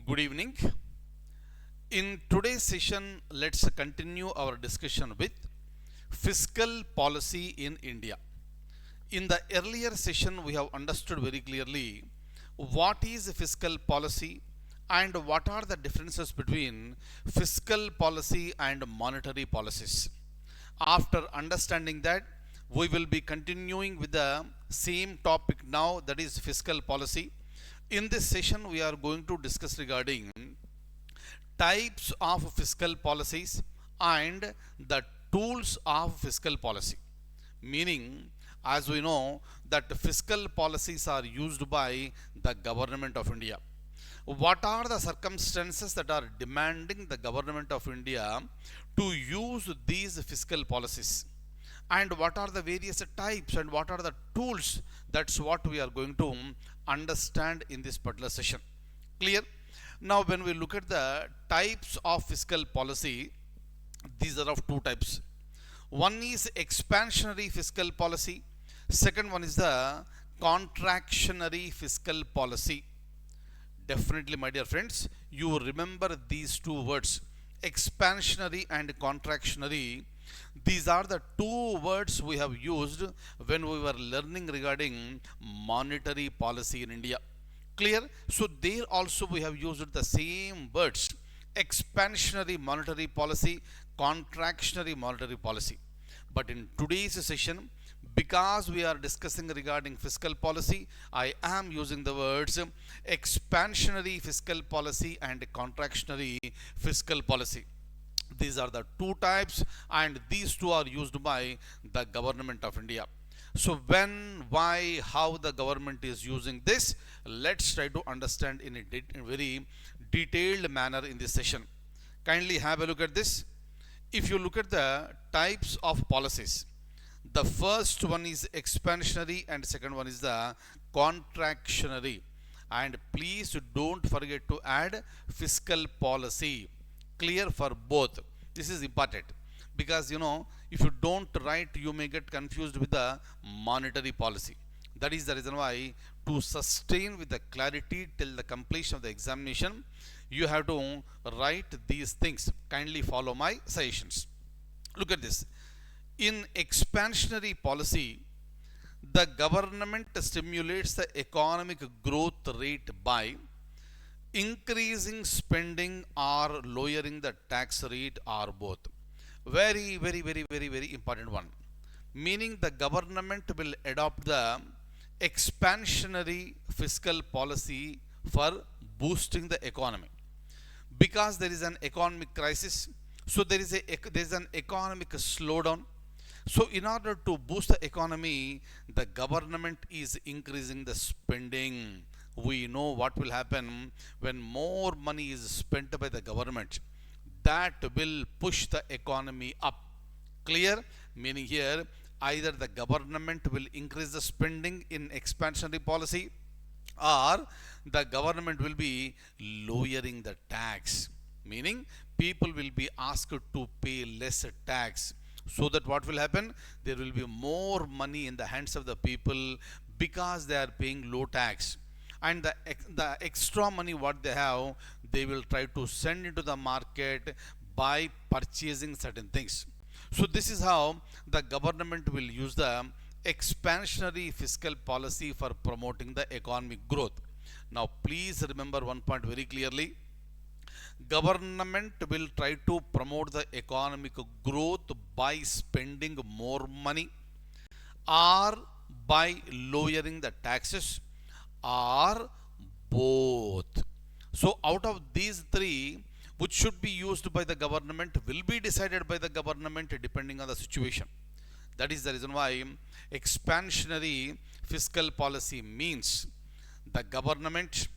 Good evening. In today's session, let's continue our discussion with fiscal policy in India. In the earlier session, we have understood very clearly what is fiscal policy and what are the differences between fiscal policy and monetary policies. After understanding that, we will be continuing with the same topic now, that is fiscal policy. In this session, we are going to discuss regarding types of fiscal policies and the tools of fiscal policy. Meaning, as we know, that fiscal policies are used by the government of India. What are the circumstances that are demanding the government of India to use these fiscal policies? And what are the various types and what are the tools? That's what we are going to understand in this particular session. Clear? Now, when we look at the types of fiscal policy, these are of two types. One is expansionary fiscal policy. Second one is the contractionary fiscal policy. Definitely, my dear friends, you remember these two words, expansionary and contractionary. These are the two words we have used when we were learning regarding monetary policy in India. Clear? So there also we have used the same words, expansionary monetary policy, contractionary monetary policy. But in today's session, because we are discussing regarding fiscal policy, I am using the words expansionary fiscal policy and contractionary fiscal policy. These are the two types and these two are used by the government of India. So when, why, how the government is using this, let's try to understand in a very detailed manner in this session. Kindly have a look at this. If you look at the types of policies, the first one is expansionary and second one is the contractionary. And please don't forget to add fiscal policy. Clear for both. This is important because if you don't write, you may get confused with the monetary policy. That is the reason why, to sustain with the clarity till the completion of the examination, you have to write these things. Kindly follow my suggestions. Look at this. In expansionary policy, the government stimulates the economic growth rate by increasing spending or lowering the tax rate or both. Very important one. Meaning the government will adopt the expansionary fiscal policy for boosting the economy. Because there is an economic crisis, so there is an economic slowdown. So in order to boost the economy, the government is increasing the spending. We know what will happen when more money is spent by the government. That will push the economy up. Clear? Meaning here, either the government will increase the spending in expansionary policy or the government will be lowering the tax. Meaning people will be asked to pay less tax. So that what will happen? There will be more money in the hands of the people because they are paying low tax. And the extra money what they have, they will try to send into the market by purchasing certain things. So this is how the government will use the expansionary fiscal policy for promoting the economic growth. Now please remember one point very clearly. Government will try to promote the economic growth by spending more money or by lowering the taxes or both. So out of these three, which should be used by the government will be decided by the government depending on the situation. That is the reason why expansionary fiscal policy means the government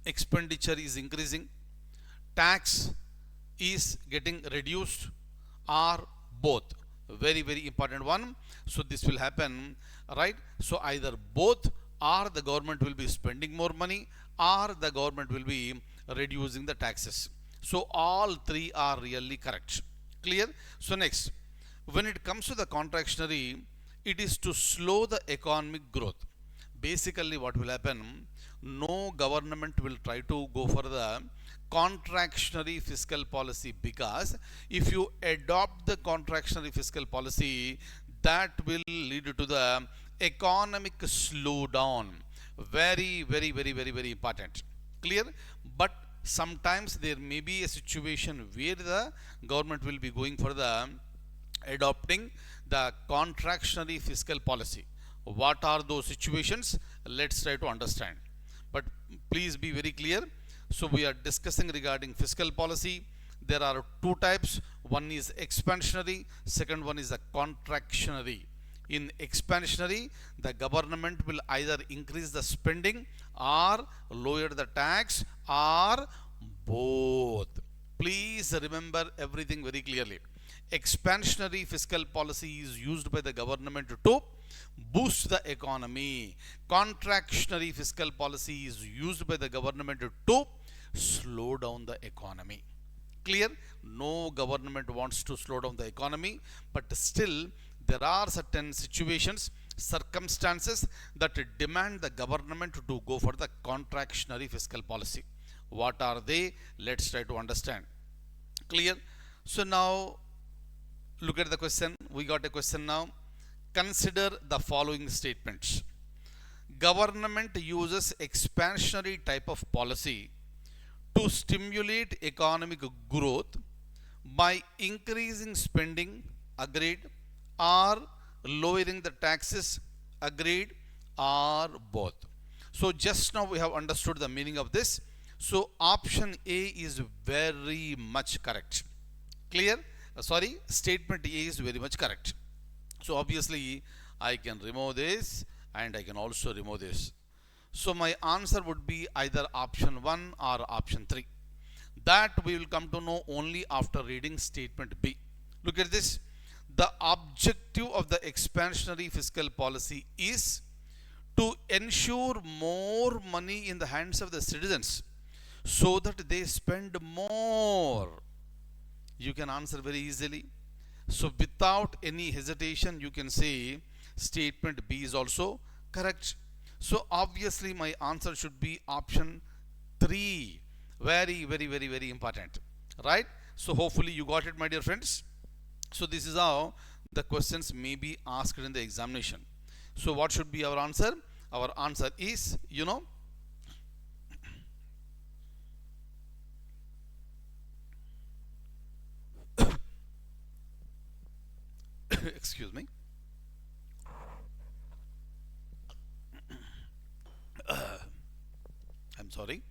expenditure is increasing, tax is getting reduced or both. Very important one. So this will happen, right? So either both, or the government will be spending more money or the government will be reducing the taxes. So all three are really correct. Clear? So next, when it comes to the contractionary, it is to slow the economic growth. basically what will happen, no government will try to go for the contractionary fiscal policy, because if you adopt the contractionary fiscal policy, that will lead to the economic slowdown. Very important. Clear? But sometimes there may be a situation where the government will be going for the adopting the contractionary fiscal policy. What are those situations? Let's try to understand. But please be very clear. So we are discussing regarding fiscal policy. There are two types. One is expansionary, second one is a contractionary. In expansionary, the government will either increase the spending or lower the tax or both. Please remember everything very clearly. Expansionary fiscal policy is used by the government to boost the economy. Contractionary fiscal policy is used by the government to slow down the economy. Clear? No government wants to slow down the economy, but still there are certain situations, circumstances that demand the government to go for the contractionary fiscal policy. What are they? Let's try to understand. Clear? So now look at the question. We got a question now. Consider the following statements. Government uses expansionary type of policy to stimulate economic growth by increasing spending, agreed, or lowering the taxes, agreed, or both. So just now we have understood the meaning of this. So option A is very much correct. Clear? Statement A is very much correct. So obviously I can remove this and I can also remove this. So my answer would be either option 1 or option 3. That we will come to know only after reading statement B. Look at this. The objective of the expansionary fiscal policy is to ensure more money in the hands of the citizens so that they spend more. You can answer very easily. So without any hesitation, you can say statement B is also correct. So obviously my answer should be option 3. Very important. Right? So hopefully you got it, my dear friends. So this is how the questions may be asked in the examination. So what should be our answer? Our answer is, excuse me. I'm sorry.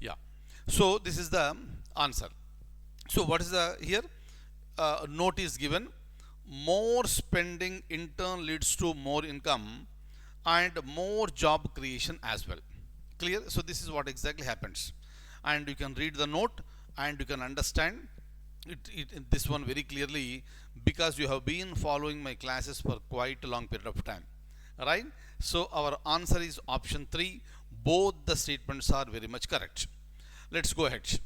Yeah. So this is the answer. So what is the here? Note is given. More spending in turn leads to more income and more job creation as well. Clear? So this is what exactly happens. And you can read the note and you can understand this one very clearly, because you have been following my classes for quite a long period of time. Right? So our answer is option 3. Both the statements are very much correct. Let's go ahead.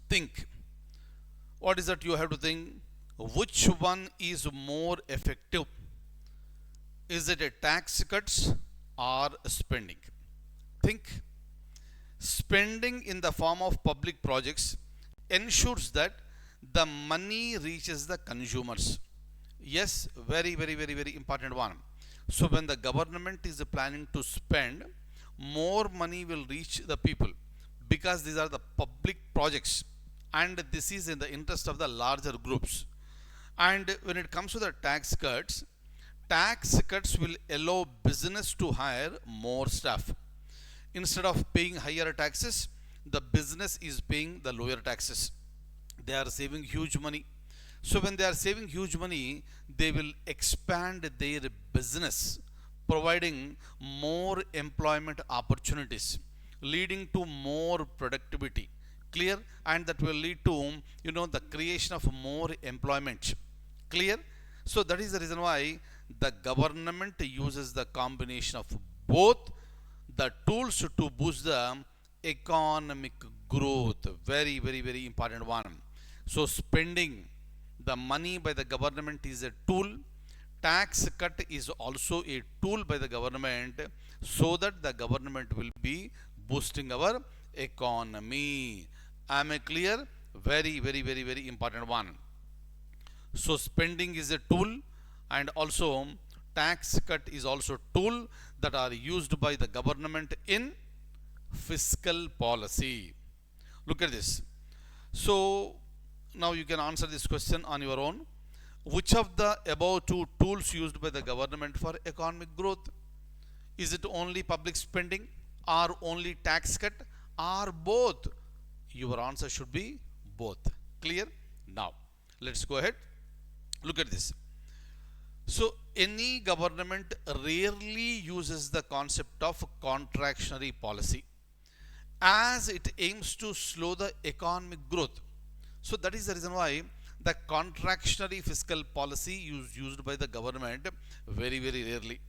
Think. What is that you have to think? Which one is more effective? Is it a tax cuts or spending? Think. Spending in the form of public projects ensures that the money reaches the consumers. Yes, very important one. So when the government is planning to spend, more money will reach the people, because these are the public projects and this is in the interest of the larger groups. And when it comes to the tax cuts will allow business to hire more staff. Instead of paying higher taxes, the business is paying the lower taxes. They are saving huge money. So when they are saving huge money, they will expand their business, providing more employment opportunities, leading to more productivity. Clear? And that will lead to the creation of more employment. Clear? So that is the reason why the government uses the combination of both the tools to boost the economic growth. Very important one. So spending the money by the government is a tool tax cut is also a tool by the government so that the government will be boosting our economy. Am I clear? Very important one. So spending is a tool, and also tax cut is also tool that are used by the government in fiscal policy. Look at this. So now you can answer this question on your own. Which of the above two tools used by the government for economic growth? Is it only public spending, or only tax cut, or both? Your answer should be both. Clear? Now let's go ahead. Look at this. So any government rarely uses the concept of contractionary policy, as it aims to slow the economic growth. So that is the reason why the contractionary fiscal policy is used by the government very rarely.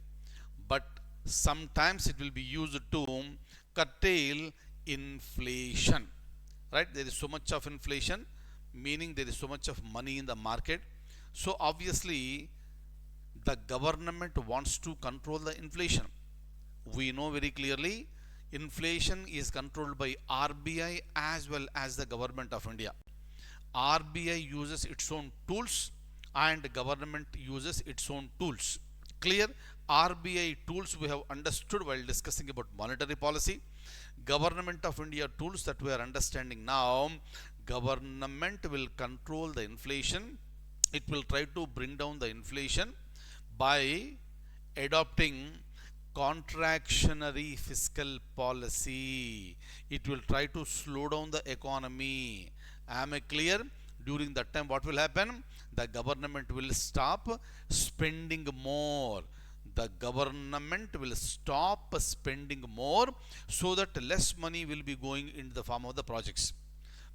But sometimes it will be used to curtail inflation. Right? There is so much of inflation, meaning there is so much of money in the market. So obviously the government wants to control the inflation. We know very clearly inflation is controlled by RBI as well as the government of India. RBI uses its own tools and government uses its own tools. Clear? RBI tools we have understood while discussing about monetary policy. Government of India tools that we are understanding now. Government will control the inflation. It will try to bring down the inflation by adopting contractionary fiscal policy. It will try to slow down the economy. Am I clear? During that time, what will happen? The government will stop spending more. The government will stop spending more so that less money will be going into the form of the projects.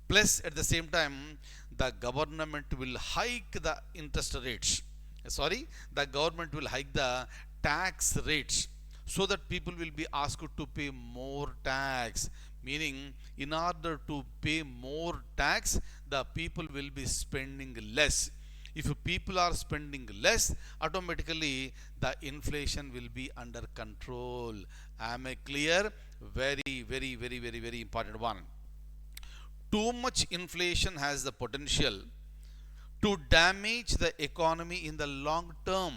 Plus, at the same time, the government will hike the interest rates. The government will hike the tax rates so that people will be asked to pay more tax. Meaning, in order to pay more tax, the people will be spending less. If people are spending less, automatically the inflation will be under control. Am I clear? Very important one. Too much inflation has the potential to damage the economy in the long term.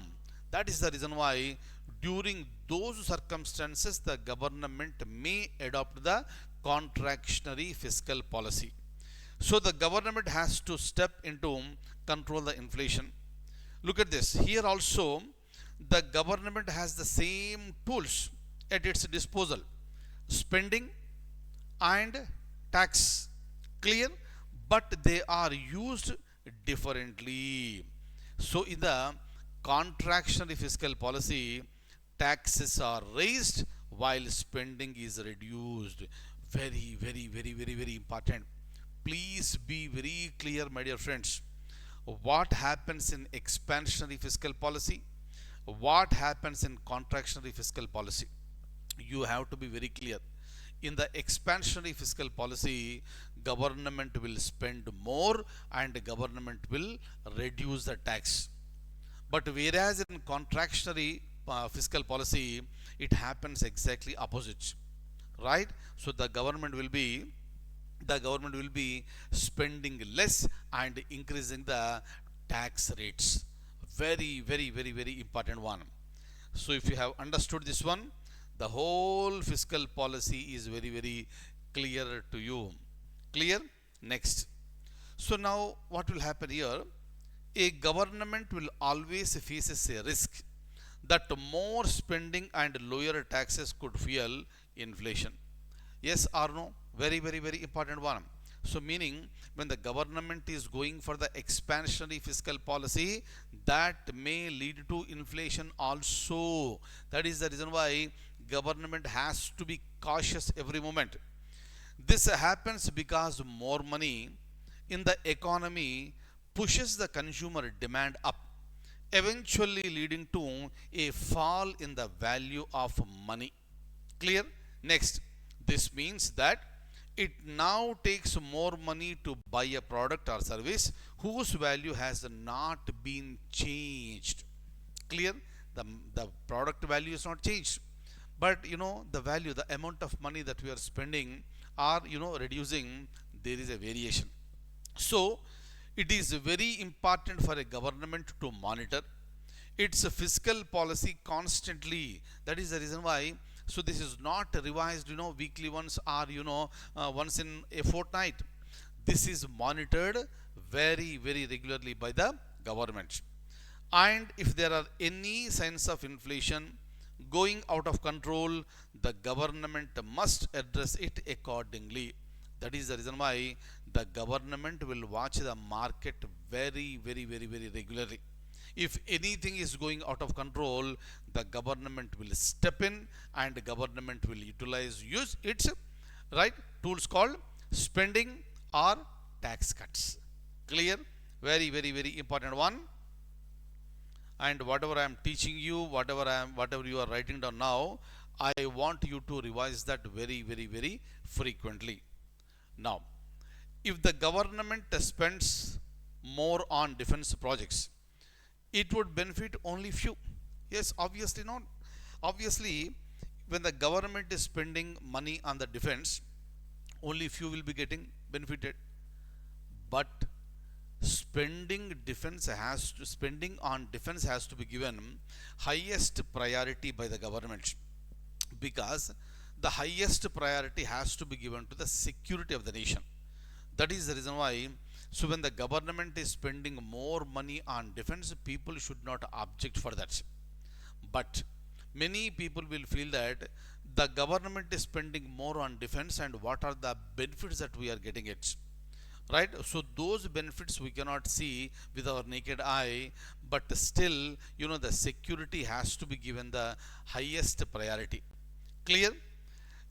That is the reason why during those circumstances the government may adopt the contractionary fiscal policy. So the government has to step into control the inflation. Look at this. Here also the government has the same tools at its disposal: spending and tax. Clear? But they are used differently. So in the contractionary fiscal policy, taxes are raised while spending is reduced. Very important. Please be very clear, my dear friends. What happens in expansionary fiscal policy? What happens in contractionary fiscal policy? You have to be very clear. In the expansionary fiscal policy, government will spend more and government will reduce the tax. But whereas in contractionary fiscal policy, it happens exactly opposite. Right? So the government will be spending less and increasing the tax rates. Very important one. So if you have understood this one, the whole fiscal policy is very clear to you. Clear? Next. So now what will happen here? A government will always faces a risk that more spending and lower taxes could fuel inflation. Yes or no? Very important one. So meaning, when the government is going for the expansionary fiscal policy, that may lead to inflation also. That is the reason why government has to be cautious every moment. This happens because more money in the economy pushes the consumer demand up, eventually leading to a fall in the value of money. Clear? Next, this means that it now takes more money to buy a product or service whose value has not been changed. Clear? The product value is not changed, but the value, the amount of money that we are spending are reducing. There is a variation. So it is very important for a government to monitor its fiscal policy constantly. That is the reason why. So this is not revised, weekly once, or once in a fortnight. This is monitored very, very regularly by the government. And if there are any signs of inflation going out of control, the government must address it accordingly. That is the reason why the government will watch the market very, very, very, very regularly. If anything is going out of control, the government will step in, and the government will use its right tools called spending or tax cuts. Clear? Very, very, very important one. And whatever I am teaching you, whatever you are writing down now, I want you to revise that very, very, very frequently. Now, if the government spends more on defense projects, it would benefit only few. Yes, obviously not. Obviously, when the government is spending money on the defense, only few will be getting benefited. But spending on defense has to be given highest priority by the government, because the highest priority has to be given to the security of the nation. That is the reason why. So when the government is spending more money on defense, people should not object for that. But many people will feel that the government is spending more on defense, and what are the benefits that we are getting it? Right? So those benefits we cannot see with our naked eye, but still, the security has to be given the highest priority. Clear?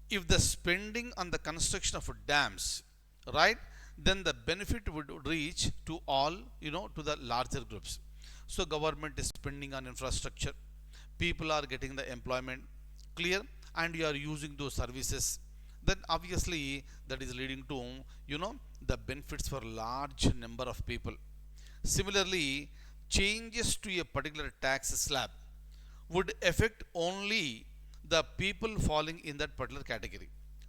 If the spending on the construction of dams, right, then the benefit would reach to all, to the larger groups. So government is spending on infrastructure, people are getting the employment. Clear? And you are using those services, then obviously that is leading to the benefits for large number of people. Similarly, changes to a particular tax slab would affect only the people falling in that particular category.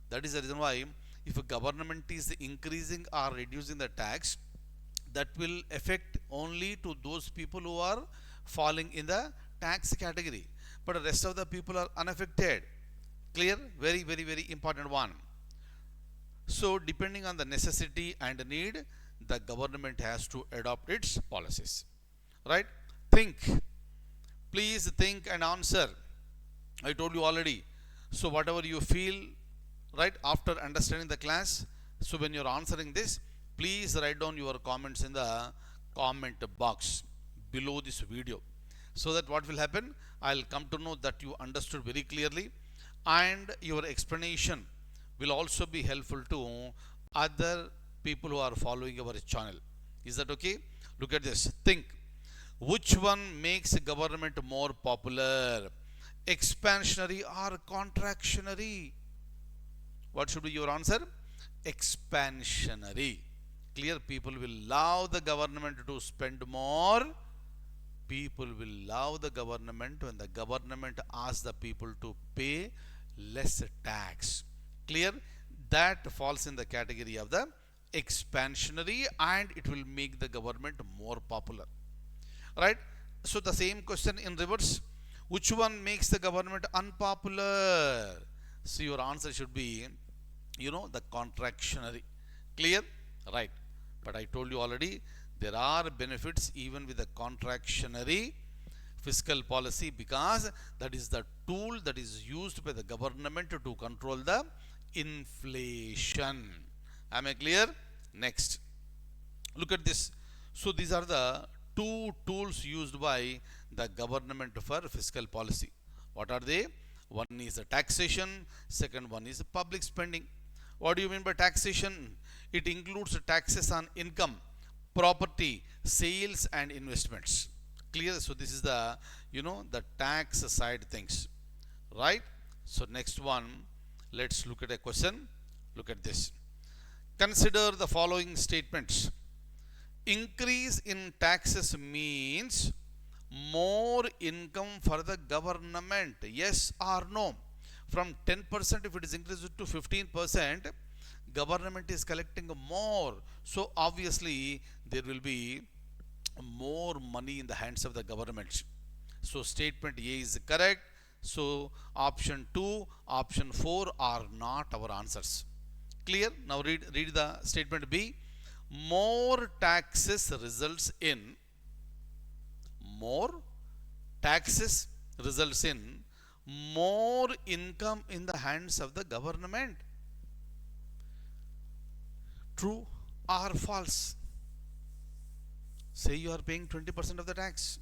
That is the reason why, if a government is increasing or reducing the tax, that will affect only to those people who are falling in the tax category, but the rest of the people are unaffected. Clear? Very, very, very important one. So depending on the necessity and need, the government has to adopt its policies. Right? Think. Please think and answer. I told you already. So whatever you feel, right, after understanding the class, so when you're answering this, please write down your comments in the comment box below this video, so that what will happen, I'll come to know that you understood very clearly, and your explanation will also be helpful to other people who are following our channel. Is that okay? Look at this. Think. Which one makes government more popular? Expansionary or contractionary? What should be your answer? Expansionary. Clear? People will love the government to spend more. People will love the government when the government asks the people to pay less tax. Clear? That falls in the category of the expansionary, and it will make the government more popular. Right? So the same question in reverse. Which one makes the government unpopular? So your answer should be, the contractionary. Clear? Right. But I told you already, there are benefits even with the contractionary fiscal policy, because that is the tool that is used by the government to control the inflation. Am I clear? Next. Look at this. So these are the two tools used by the government for fiscal policy. What are they? One is the taxation, second one is public spending. What do you mean by taxation? It includes taxes on income, property, sales and investments. Clear? So this is the, the tax side things. Right? So next one, let's look at a question. Look at this. Consider the following statements. Increase in taxes means more income for the government? Yes or no? From 10%, if it is increased to 15%, government is collecting more. So obviously there will be more money in the hands of the government. So statement A is correct. So option 2, option 4 are not our answers. Clear? Now read the statement B. More taxes results in more taxes results in more income in the hands of the government. True or false? Say you are paying 20% of the tax,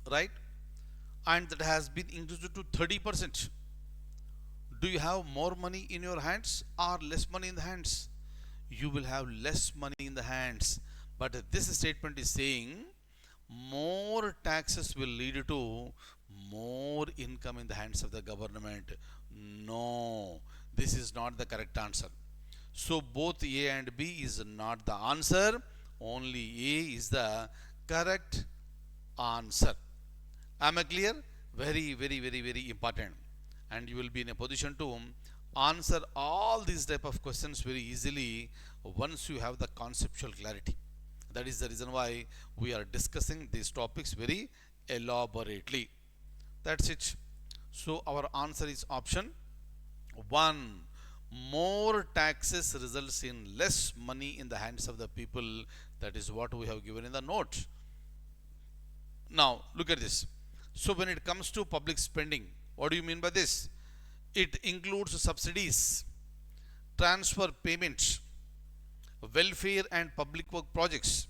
right? And that has been increased to 30%. Do you have more money in your hands or less money in the hands? You will have less money in the hands. But this statement is saying more taxes will lead to more income in the hands of the government. No, this is not the correct answer. So both A and B is not the answer. Only A is the correct answer. Am I clear? Very, very, very, very important. And you will be in a position to answer all these type of questions very easily once you have the conceptual clarity. That is the reason why we are discussing these topics very elaborately. That's it. So our answer is option 1. More taxes results in less money in the hands of the people. That is what we have given in the note. Now look at this. So when it comes to public spending, what do you mean by this? It includes subsidies, transfer payments, welfare and public work projects,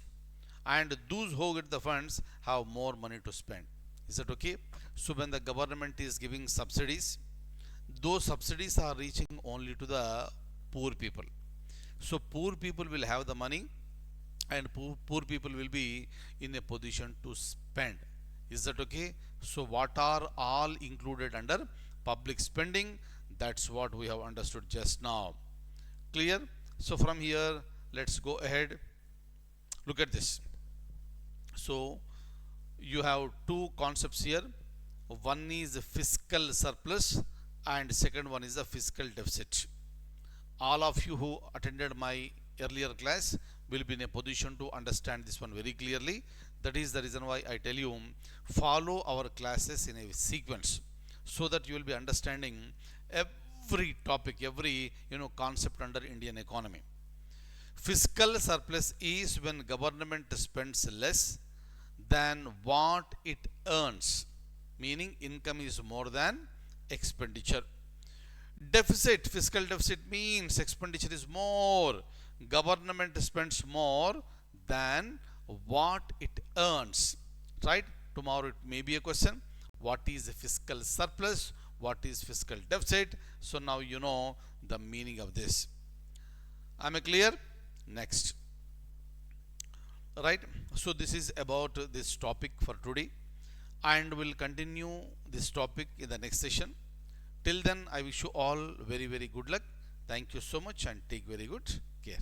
and those who get the funds have more money to spend. Is that okay? So when the government is giving subsidies, those subsidies are reaching only to the poor people. So poor people will have the money and poor people will be in a position to spend. Is that okay? So what are all included under public spending? That's what we have understood just now. Clear? So from here, let's go ahead. Look at this. So you have two concepts here. One is fiscal surplus and second one is the fiscal deficit. All of you who attended my earlier class will be in a position to understand this one very clearly. That is the reason why I tell you, follow our classes in a sequence so that you will be understanding every topic, every concept under Indian economy. Fiscal surplus is when government spends less than what it earns, meaning income is more than expenditure. Deficit, fiscal deficit means expenditure is more. Government spends more than what it earns. Right? Tomorrow it may be a question. What is the fiscal surplus? What is fiscal deficit? So now you know the meaning of this. Am I clear? Next. Right? So this is about this topic for today, and we'll continue this topic in the next session. Till then, I wish you all very, very good luck. Thank you so much and take very good care.